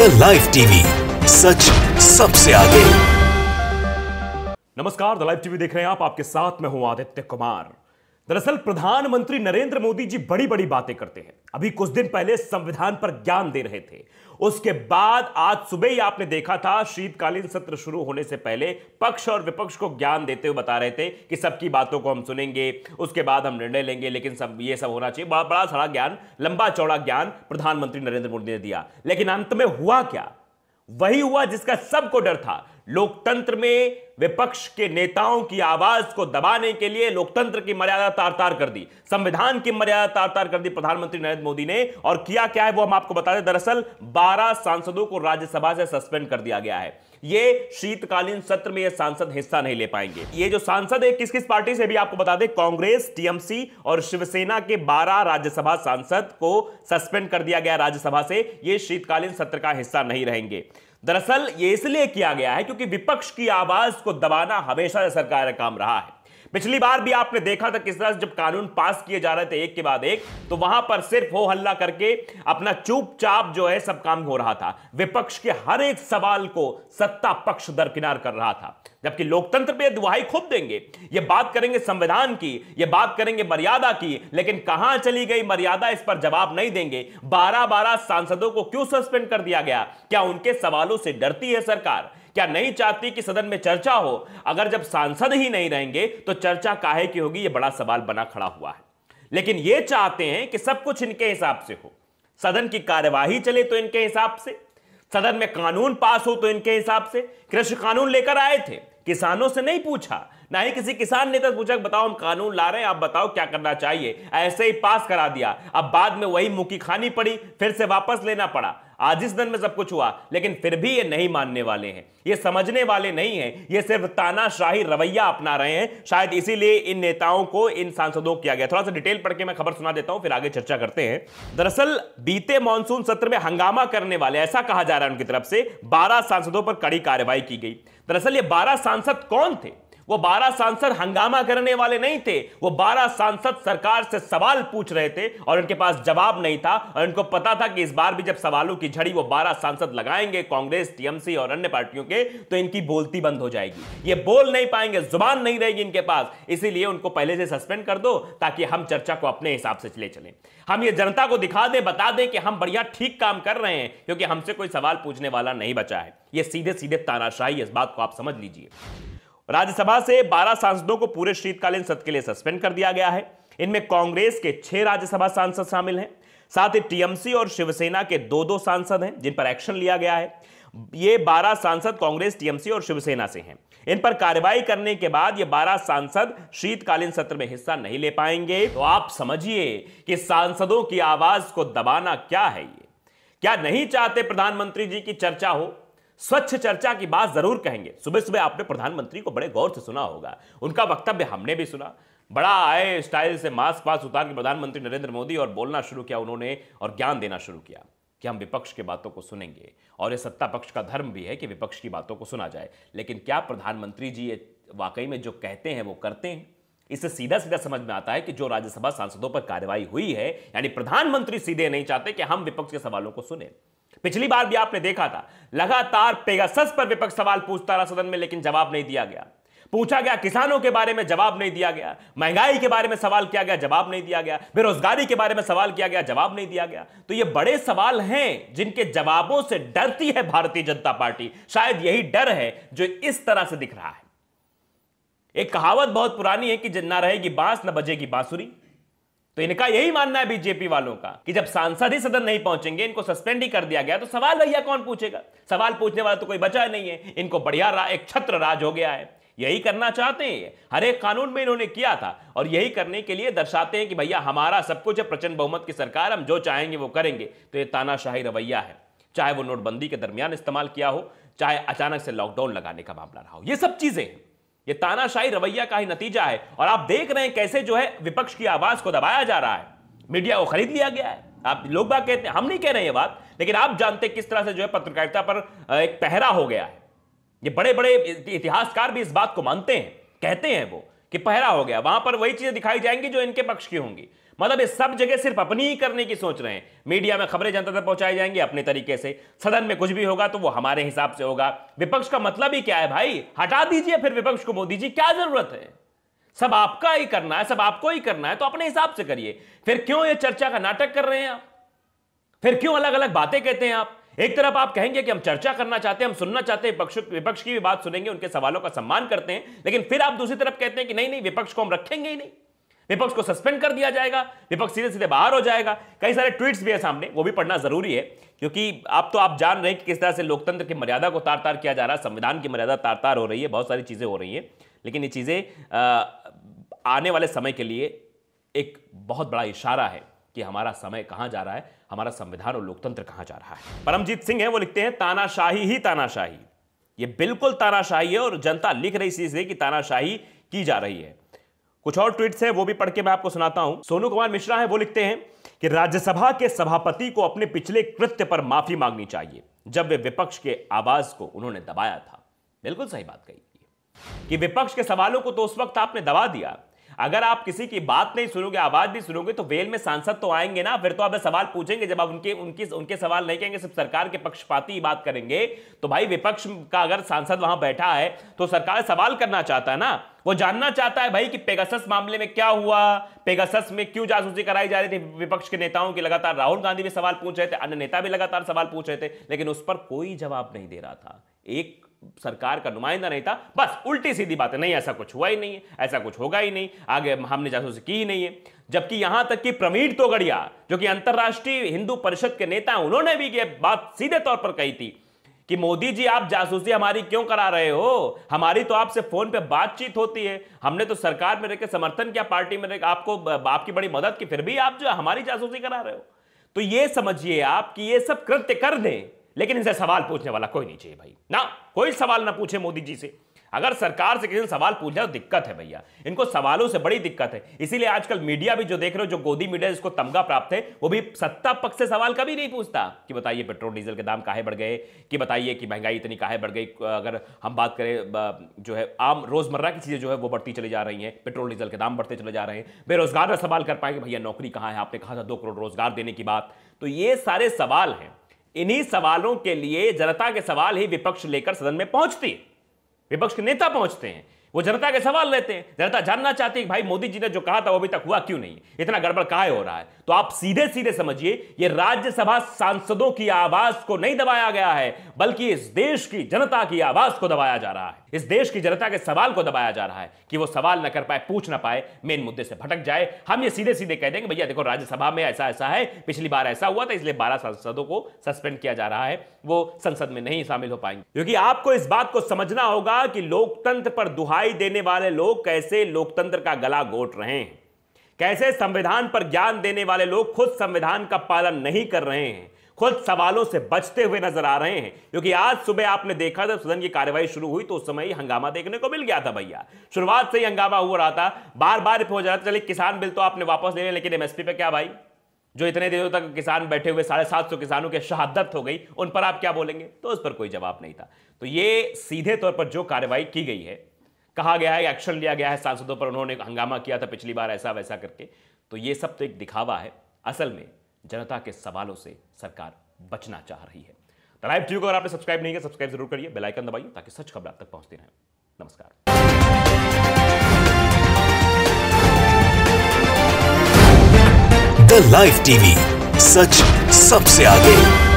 The live TV, सच सबसे आगे। नमस्कार, द लाइव टीवी देख रहे हैं आप। आपके साथ मैं हूं आदित्य कुमार। दरअसल प्रधानमंत्री नरेंद्र मोदी जी बड़ी बड़ी बातें करते हैं। अभी कुछ दिन पहले संविधान पर ज्ञान दे रहे थे। उसके बाद आज सुबह ही आपने देखा था, शीतकालीन सत्र शुरू होने से पहले पक्ष और विपक्ष को ज्ञान देते हुए बता रहे थे कि सबकी बातों को हम सुनेंगे, उसके बाद हम निर्णय लेंगे, लेकिन सब ये सब होना चाहिए। बड़ा बड़ा सारा ज्ञान, लंबा चौड़ा ज्ञान प्रधानमंत्री नरेंद्र मोदी ने दिया। लेकिन अंत में हुआ क्या? वही हुआ जिसका सबको डर था। लोकतंत्र में विपक्ष के नेताओं की आवाज को दबाने के लिए लोकतंत्र की मर्यादा तार तार कर दी, संविधान की मर्यादा तार तार कर दी प्रधानमंत्री नरेंद्र मोदी ने। और किया क्या है वो हम आपको बता दें। दरअसल 12 सांसदों को राज्यसभा से सस्पेंड कर दिया गया है। ये शीतकालीन सत्र में ये सांसद हिस्सा नहीं ले पाएंगे। ये जो सांसद है किस किस पार्टी से भी आपको बता दें। कांग्रेस, टीएमसी और शिवसेना के 12 राज्यसभा सांसद को सस्पेंड कर दिया गया राज्यसभा से। ये शीतकालीन सत्र का हिस्सा नहीं रहेंगे। दरअसल ये इसलिए किया गया है क्योंकि विपक्ष की आवाज को दबाना हमेशा से सरकार का काम रहा है। पिछली बार भी आपने देखा था किस तरह से जब कानून पास किए जा रहे थे एक के बाद एक, तो वहां पर सिर्फ हो हल्ला करके अपना चुपचाप जो है सब काम हो रहा था। विपक्ष के हर एक सवाल को सत्ता पक्ष दरकिनार कर रहा था, जबकि लोकतंत्र पे दुहाई खूब देंगे, ये बात करेंगे संविधान की, ये बात करेंगे मर्यादा की, लेकिन कहां चली गई मर्यादा इस पर जवाब नहीं देंगे। 12-12 सांसदों को क्यों सस्पेंड कर दिया गया? क्या उनके सवालों से डरती है सरकार? क्या नहीं चाहती कि सदन में चर्चा हो? अगर जब सांसद ही नहीं रहेंगे तो चर्चा काहे की होगी? ये बड़ा सवाल बना खड़ा हुआ है। लेकिन ये चाहते हैं कि सब कुछ इनके हिसाब से हो, सदन की कार्यवाही चले तो इनके हिसाब से, सदन में कानून पास हो तो इनके हिसाब से। कृषि कानून लेकर आए थे, किसानों से नहीं पूछा, ना ही किसी किसान नेता से पूछा बताओ हम कानून ला रहे हैं, आप बताओ क्या करना चाहिए, ऐसे ही पास करा दिया। अब बाद में वही मुक्की खानी पड़ी, फिर से वापस लेना पड़ा। आज इस दिन में सब कुछ हुआ, लेकिन फिर भी ये नहीं मानने वाले हैं, ये समझने वाले नहीं हैं, ये सिर्फ तानाशाही रवैया अपना रहे हैं। शायद इसीलिए इन नेताओं को, इन सांसदों को किया गया। थोड़ा सा डिटेल पढ़ के मैं खबर सुना देता हूं, फिर आगे चर्चा करते हैं। दरअसल बीते मानसून सत्र में हंगामा करने वाले, ऐसा कहा जा रहा है उनकी तरफ से, 12 सांसदों पर कड़ी कार्रवाई की गई। दरअसल ये 12 सांसद कौन थे? वो 12 सांसद हंगामा करने वाले नहीं थे। वो 12 सांसद सरकार से सवाल पूछ रहे थे और उनके पास जवाब नहीं था। और उनको पता था कि इस बार भी जब सवालों की झड़ी वो 12 सांसद लगाएंगे, कांग्रेस, टीएमसी और अन्य पार्टियों के, तो इनकी बोलती बंद हो जाएगी। ये बोल नहीं पाएंगे, जुबान नहीं रहेगी इनके पास। इसीलिए उनको पहले से सस्पेंड कर दो ताकि हम चर्चा को अपने हिसाब से ले चलें। हम ये जनता को दिखा दें, बता दें कि हम बढ़िया ठीक काम कर रहे हैं, क्योंकि हमसे कोई सवाल पूछने वाला नहीं बचा है। ये सीधे सीधे तानाशाही, इस बात को आप समझ लीजिए। राज्यसभा से 12 सांसदों को पूरे शीतकालीन सत्र के लिए सस्पेंड कर दिया गया है। इनमें कांग्रेस के 6 राज्यसभा सांसद शामिल हैं, साथ ही टीएमसी और शिवसेना के 2-2 सांसद हैं जिन पर एक्शन लिया गया है। ये 12 सांसद कांग्रेस, टीएमसी और शिवसेना से हैं। इन पर कार्रवाई करने के बाद ये 12 सांसद शीतकालीन सत्र में हिस्सा नहीं ले पाएंगे। तो आप समझिए कि सांसदों की आवाज को दबाना क्या है। ये क्या नहीं चाहते प्रधानमंत्री जी की चर्चा हो? स्वच्छ चर्चा की बात जरूर कहेंगे। सुबह सुबह आपने प्रधानमंत्री को बड़े गौर से सुना होगा, उनका वक्तव्य हमने भी सुना। बड़ा आए स्टाइल से मास्क वास्क उतार के प्रधानमंत्री नरेंद्र मोदी और बोलना शुरू किया उन्होंने, और ज्ञान देना शुरू किया कि हम विपक्ष की बातों को सुनेंगे। और ये सत्ता पक्ष का धर्म भी है कि विपक्ष की बातों को सुना जाए। लेकिन क्या प्रधानमंत्री जी ये वाकई में जो कहते हैं वो करते हैं? इससे सीधा सीधा समझ में आता है कि जो राज्यसभा सांसदों पर कार्रवाई हुई है, यानी प्रधानमंत्री सीधे नहीं चाहते कि हम विपक्ष के सवालों को सुने। पिछली बार भी आपने देखा था, लगातार पेगासस पर विपक्ष सवाल पूछता रहा सदन में, लेकिन जवाब नहीं दिया गया। पूछा गया किसानों के बारे में, जवाब नहीं दिया गया। महंगाई के बारे में सवाल किया गया, जवाब नहीं दिया गया। बेरोजगारी के बारे में सवाल किया गया, जवाब नहीं दिया गया। तो ये बड़े सवाल हैं जिनके जवाबों से डरती है भारतीय जनता पार्टी। शायद यही डर है जो इस तरह से दिख रहा है। एक कहावत बहुत पुरानी है कि ना रहेगी बांस न बजेगी बांसुरी। तो इनका यही मानना है बीजेपी वालों का कि जब सांसद ही सदन नहीं पहुंचेंगे, इनको सस्पेंड ही कर दिया गया, तो सवाल भैया कौन पूछेगा? सवाल पूछने वाला तो कोई बचा नहीं है। इनको बढ़िया एक छत्र राज हो गया है। यही करना चाहते हैं। हर एक कानून में इन्होंने किया था और यही करने के लिए दर्शाते हैं कि भैया हमारा सब कुछ है, प्रचंड बहुमत की सरकार, हम जो चाहेंगे वो करेंगे। तो ये तानाशाही रवैया है, चाहे वो नोटबंदी के दरमियान इस्तेमाल किया हो, चाहे अचानक से लॉकडाउन लगाने का मामला रहा हो। ये सब चीजें हैं, ये तानाशाही रवैया का ही नतीजा है। और आप देख रहे हैं कैसे जो है विपक्ष की आवाज को दबाया जा रहा है। मीडिया को खरीद लिया गया है। आप लोग बात कहते हैं, हम नहीं कह रहे हैं ये बात, लेकिन आप जानते हैं किस तरह से जो है पत्रकारिता पर एक पहरा हो गया है। ये बड़े बड़े इतिहासकार भी इस बात को मानते हैं, कहते हैं वो कि पहरा हो गया। वहां पर वही चीजें दिखाई जाएंगी जो इनके पक्ष की होंगी। मतलब ये सब जगह सिर्फ अपनी ही करने की सोच रहे हैं। मीडिया में खबरें जनता तक पहुंचाई जाएंगी अपने तरीके से, सदन में कुछ भी होगा तो वो हमारे हिसाब से होगा। विपक्ष का मतलब ही क्या है भाई? हटा दीजिए फिर विपक्ष को, मोदी जी क्या जरूरत है? सब आपका ही करना है, सब आपको ही करना है, तो अपने हिसाब से करिए। फिर क्यों ये चर्चा का नाटक कर रहे हैं आप? फिर क्यों अलग अलग बातें कहते हैं आप? एक तरफ आप कहेंगे कि हम चर्चा करना चाहते हैं, हम सुनना चाहते हैं, विपक्ष की भी बात सुनेंगे, उनके सवालों का सम्मान करते हैं, लेकिन फिर आप दूसरी तरफ कहते हैं कि नहीं नहीं, विपक्ष को हम रखेंगे ही नहीं, विपक्ष को सस्पेंड कर दिया जाएगा, विपक्ष सीधे सीधे बाहर हो जाएगा। कई सारे ट्वीट्स भी है सामने, वो भी पढ़ना जरूरी है, क्योंकि आप जान रहे हैं कि किस तरह से लोकतंत्र की मर्यादा को तार तार किया जा रहा है, संविधान की मर्यादा तार तार हो रही है, बहुत सारी चीजें हो रही हैं। लेकिन ये चीजें आने वाले समय के लिए एक बहुत बड़ा इशारा है कि हमारा समय कहां जा रहा है, हमारा संविधान और लोकतंत्र कहां जा रहा है। परमजीत सिंह है, वो लिखते हैं तानाशाही ही तानाशाही। ये बिल्कुल तानाशाही है और जनता लिख रही चीज है कि तानाशाही की जा रही है। कुछ और ट्वीट्स हैं, वो भी पढ़ के मैं आपको सुनाता हूं। सोनू कुमार मिश्रा है, वो लिखते हैं कि राज्यसभा के सभापति को अपने पिछले कृत्य पर माफी मांगनी चाहिए, जब वे विपक्ष के आवाज को उन्होंने दबाया था। बिल्कुल सही बात कही कि विपक्ष के सवालों को तो उस वक्त आपने दबा दिया। अगर आप किसी की बात नहीं सुनोगे, आवाज नहीं सुनोगे, तो वेल में सांसद तो आएंगे ना, फिर तो आप सवाल पूछेंगे। जब आप उनके सवाल नहीं कहेंगे, सिर्फ सरकार के पक्षपाती ही बात करेंगे, तो भाई विपक्ष का अगर सांसद वहां बैठा है तो सरकार सवाल करना चाहता है ना, वो जानना चाहता है भाई कि पेगासस मामले में क्या हुआ, पेगासस में क्यों जासूसी कराई जा रही थी। विपक्ष के नेताओं की लगातार, राहुल गांधी भी सवाल पूछ रहे थे, अन्य नेता भी लगातार सवाल पूछ रहे थे, लेकिन उस पर कोई जवाब नहीं दे रहा था, एक सरकार का नुमाइंदा नहीं था। बस उल्टी सीधी बातें, नहीं ऐसा कुछ हुआ ही नहीं है, ऐसा कुछ होगा ही नहीं, आगे हमने जासूसी की ही नहीं है। जबकि यहां तक कि प्रवीण तोगड़िया, जो कि अंतर्राष्ट्रीय हिंदू परिषद के नेता, उन्होंने भी ये बात सीधे तौर पर कही थी कि मोदी जी आप जासूसी हमारी क्यों करा रहे हो, हमारी तो आपसे फोन पे बातचीत होती है, हमने तो सरकार में रहकर समर्थन किया, पार्टी में रहकर आपको आपकी बड़ी मदद की, फिर भी आप जो हमारी जासूसी करा रहे हो। तो ये समझिए आप कि ये सब कृत्य कर दें, लेकिन इनसे सवाल पूछने वाला कोई नहीं चाहिए भाई ना, कोई सवाल ना पूछे मोदी जी से। अगर सरकार से किसी ने सवाल पूछ जाए तो दिक्कत है भैया, इनको सवालों से बड़ी दिक्कत है। इसीलिए आजकल मीडिया भी जो देख रहे हो, जो गोदी मीडिया जिसको तमगा प्राप्त है, वो भी सत्ता पक्ष से सवाल कभी नहीं पूछता कि बताइए पेट्रोल डीजल के दाम काहे बढ़ गए, कि बताइए कि महंगाई इतनी काहे बढ़ गई। अगर हम बात करें जो है आम रोजमर्रा की चीजें जो है वो बढ़ती चली जा रही हैं, पेट्रोल डीजल के दाम बढ़ते चले जा रहे हैं। बेरोजगार का सवाल कर पाएंगे, भैया नौकरी कहाँ है, आपने कहा था 2 करोड़ रोजगार देने की बात। तो ये सारे सवाल हैं, इन्हीं सवालों के लिए जनता के सवाल ही विपक्ष लेकर सदन में पहुंचती है, विपक्ष के नेता पहुंचते हैं, वो जनता के सवाल लेते हैं। जनता जानना चाहती है कि भाई मोदी जी ने जो कहा था वो अभी तक हुआ क्यों नहीं, इतना गड़बड़ काहे हो रहा है। तो आप सीधे सीधे समझिए, ये राज्यसभा सांसदों की आवाज को नहीं दबाया गया है, बल्कि इस देश की जनता की आवाज को दबाया जा रहा है, इस देश की जनता के सवाल को दबाया जा रहा है कि वो सवाल न कर पाए, पूछ ना पाए, मेन मुद्दे से भटक जाए। हम ये सीधे सीधे कह देंगे भैया देखो राज्यसभा में ऐसा ऐसा है, पिछली बार ऐसा हुआ था, इसलिए 12 सांसदों को सस्पेंड किया जा रहा है, वो संसद में नहीं शामिल हो पाएंगे। क्योंकि आपको इस बात को समझना होगा कि लोकतंत्र पर दुहाई देने वाले लोग कैसे लोकतंत्र का गला घोट रहे हैं, कैसे संविधान पर ज्ञान देने वाले लोग खुद संविधान का पालन नहीं कर रहे हैं, खुद सवालों से बचते हुए नजर आ रहे हैं। क्योंकि आज सुबह आपने देखा जब सदन की कार्यवाही शुरू हुई तो उस समय ही हंगामा देखने को मिल गया था भैया, शुरुआत से ही हंगामा हो रहा था, बार बार हो जा रहा था। चलिए किसान बिल तो आपने वापस ले लिया, लेकिन एमएसपी पे क्या भाई, जो इतने दिनों तक किसान बैठे हुए 750 किसानों के शहादत हो गई, उन पर आप क्या बोलेंगे? तो उस पर कोई जवाब नहीं था। तो ये सीधे तौर पर जो कार्रवाई की गई है, कहा गया है, एक्शन लिया गया है सांसदों पर, उन्होंने हंगामा किया था पिछली बार ऐसा वैसा करके, तो ये सब तो एक दिखावा है। असल में जनता के सवालों से सरकार बचना चाह रही है। द लाइव टीवी को अगर आपने सब्सक्राइब नहीं किया, सब्सक्राइब जरूर करिए, बेल आइकन दबाइए ताकि सच खबर आप तक पहुंचती रहे। नमस्कार। द लाइव टीवी, सच सबसे आगे।